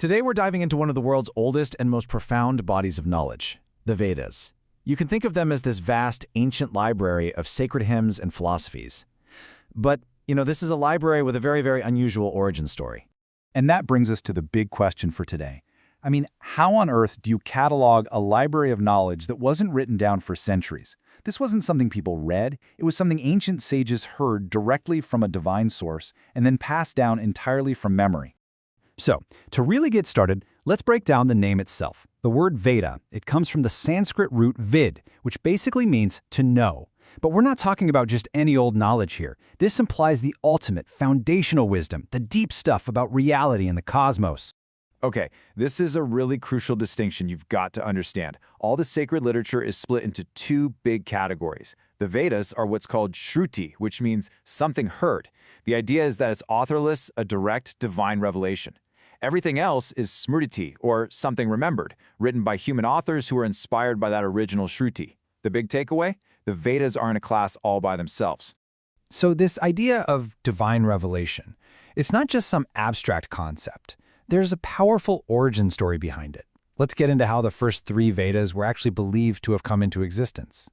Today we're diving into one of the world's oldest and most profound bodies of knowledge, the Vedas. You can think of them as this vast, ancient library of sacred hymns and philosophies. But, this is a library with a very, very unusual origin story. And that brings us to the big question for today. How on earth do you catalog a library of knowledge that wasn't written down for centuries? This wasn't something people read, it was something ancient sages heard directly from a divine source and then passed down entirely from memory. So, to really get started, let's break down the name itself. The word Veda, it comes from the Sanskrit root vid, which basically means to know. But we're not talking about just any old knowledge here. This implies the ultimate, foundational wisdom, the deep stuff about reality and the cosmos. Okay, this is a really crucial distinction you've got to understand. All the sacred literature is split into two big categories. The Vedas are what's called Shruti, which means something heard. The idea is that it's authorless, a direct divine revelation. Everything else is Smriti, or something remembered, written by human authors who are inspired by that original Shruti. The big takeaway? The Vedas are in a class all by themselves. So this idea of divine revelation, it's not just some abstract concept. There's a powerful origin story behind it. Let's get into how the first three Vedas were actually believed to have come into existence.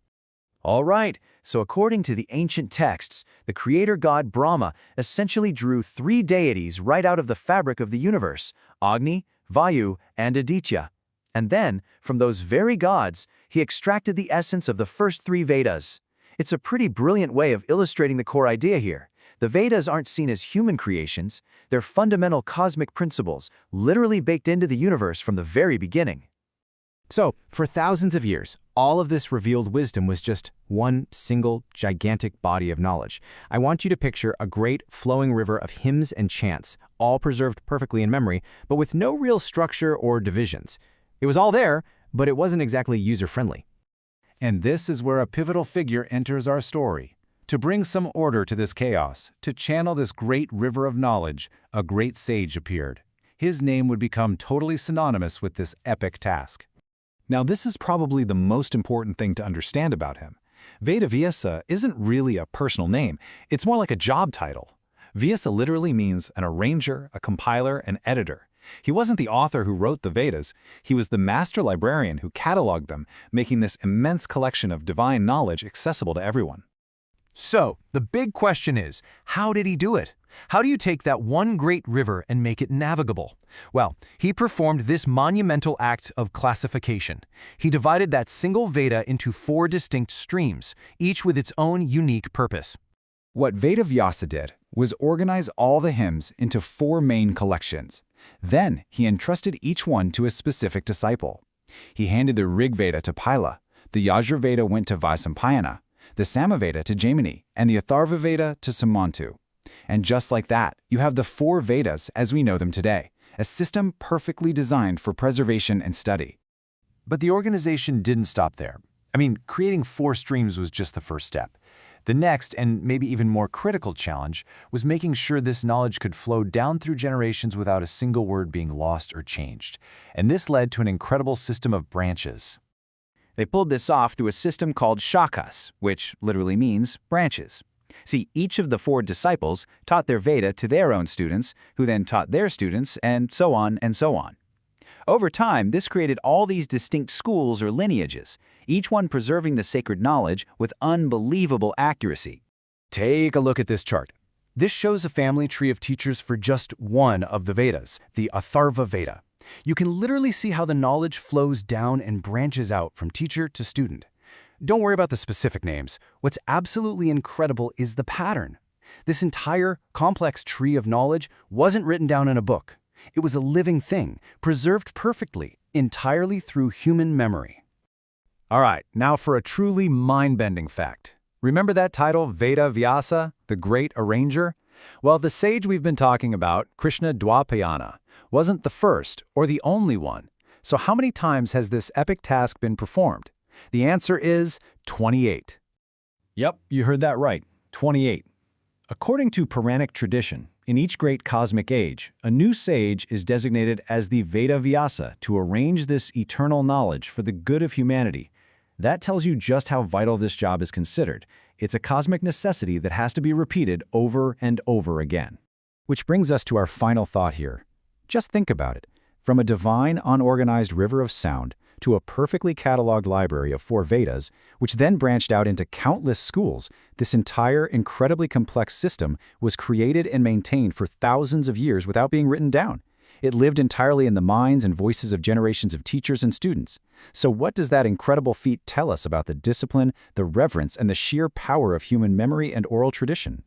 All right, so according to the ancient texts, the creator god Brahma essentially drew three deities right out of the fabric of the universe, Agni, Vayu, and Aditya. And then, from those very gods, he extracted the essence of the first three Vedas. It's a pretty brilliant way of illustrating the core idea here. The Vedas aren't seen as human creations, they're fundamental cosmic principles, literally baked into the universe from the very beginning. So, for thousands of years, all of this revealed wisdom was just one single, gigantic body of knowledge. I want you to picture a great, flowing river of hymns and chants, all preserved perfectly in memory, but with no real structure or divisions. It was all there, but it wasn't exactly user-friendly. And this is where a pivotal figure enters our story. To bring some order to this chaos, to channel this great river of knowledge, a great sage appeared. His name would become totally synonymous with this epic task. Now, this is probably the most important thing to understand about him. Veda Vyasa isn't really a personal name, it's more like a job title. Vyasa literally means an arranger, a compiler, an editor. He wasn't the author who wrote the Vedas, he was the master librarian who cataloged them, making this immense collection of divine knowledge accessible to everyone. So, the big question is, how did he do it? How do you take that one great river and make it navigable? Well, he performed this monumental act of classification. He divided that single Veda into four distinct streams, each with its own unique purpose. What Veda Vyasa did was organize all the hymns into four main collections. Then he entrusted each one to a specific disciple. He handed the Rig Veda to Pila, the Yajur Veda went to Vaisampayana, the Samaveda to Jaimini, and the Atharva Veda to Sumantu. And just like that, you have the four Vedas as we know them today, a system perfectly designed for preservation and study. But the organization didn't stop there. Creating four streams was just the first step. The next, and maybe even more critical challenge, was making sure this knowledge could flow down through generations without a single word being lost or changed. And this led to an incredible system of branches. They pulled this off through a system called shakas, which literally means branches. See, each of the four disciples taught their Veda to their own students, who then taught their students, and so on and so on. Over time, this created all these distinct schools or lineages, each one preserving the sacred knowledge with unbelievable accuracy. Take a look at this chart. This shows a family tree of teachers for just one of the Vedas, the Atharva Veda. You can literally see how the knowledge flows down and branches out from teacher to student. Don't worry about the specific names. What's absolutely incredible is the pattern. This entire complex tree of knowledge wasn't written down in a book. It was a living thing, preserved perfectly, entirely through human memory. All right, now for a truly mind-bending fact. Remember that title, Veda Vyasa, the Great Arranger? Well, the sage we've been talking about, Krishna Dwapayana, wasn't the first or the only one. So how many times has this epic task been performed? The answer is 28. Yep, you heard that right, 28. According to Puranic tradition, in each great cosmic age, a new sage is designated as the Veda Vyasa to arrange this eternal knowledge for the good of humanity. That tells you just how vital this job is considered. It's a cosmic necessity that has to be repeated over and over again. Which brings us to our final thought here. Just think about it. From a divine, unorganized river of sound to a perfectly cataloged library of 4 Vedas, which then branched out into countless schools, this entire incredibly complex system was created and maintained for thousands of years without being written down. It lived entirely in the minds and voices of generations of teachers and students. So what does that incredible feat tell us about the discipline, the reverence, and the sheer power of human memory and oral tradition?